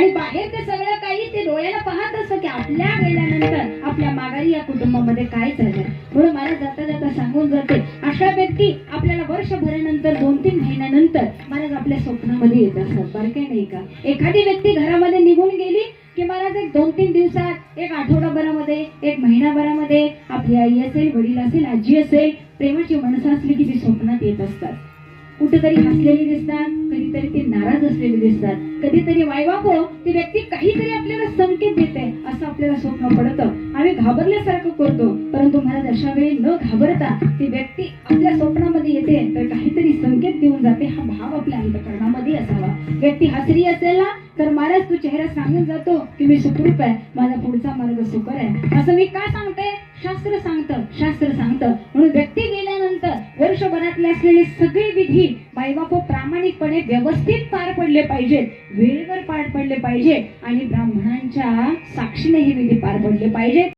आणि बाहेर ते सगळं काही ते डोळ्याला पाहत असं की आपल्या गेल्यानंतर आपल्या माघारी या कुटुंबामध्ये काय झालं. म्हणून मला जाता जाता सांगून जाते, अशा व्यक्ती आपल्याला वर्षभरानंतर 2-3 महिन्यानंतर महाराज आपल्या स्वप्नामध्ये येत असतात. बरं काय नाही का. एखादी व्यक्ती घरामध्ये निघून गेली की महाराज एक 2-3 दिवसात, एक आठवडाभरामध्ये, एक महिनाभरामध्ये आपली आई असेल, वडील असेल, आजी असेल, प्रेमाची माणसं असली की ती स्वप्नात येत असतात. कुठेतरी हसलेली दिसतात, कधीतरी ती नाराज असलेली दिसतात, कधीतरी वायबापो ती व्यक्ती काहीतरी आपल्याला संकेत देते असं आपल्याला स्वप्न पडतं. आम्ही घाबरल्यासारखं करतो, परंतु महाराज अशा वेळी न घाबरता ती व्यक्ती आपल्या स्वप्नामध्ये येते तर काहीतरी संकेत देऊन जाते. हा भाव आपल्या अंतःकरणामध्ये असावा. व्यक्ती हसरी असेल ना तर महाराज तू चेहरा सांगून जातो की मी सुखरूप आहे, माझा पुढचा मार्ग सुकर आहे. असं मी का सांगते, शास्त्र सांगतं. म्हणून व्यक्ती गेल्यानंतर वर्षभरातले असलेले सगळे विधी मायबाप प्रामाणिकपणे व्यवस्थित पार पडले पाहिजेत, वेळेवर पार पडले पाहिजे आणि ब्राह्मणांच्या साक्षीने हे विधी पार पडले पाहिजेत.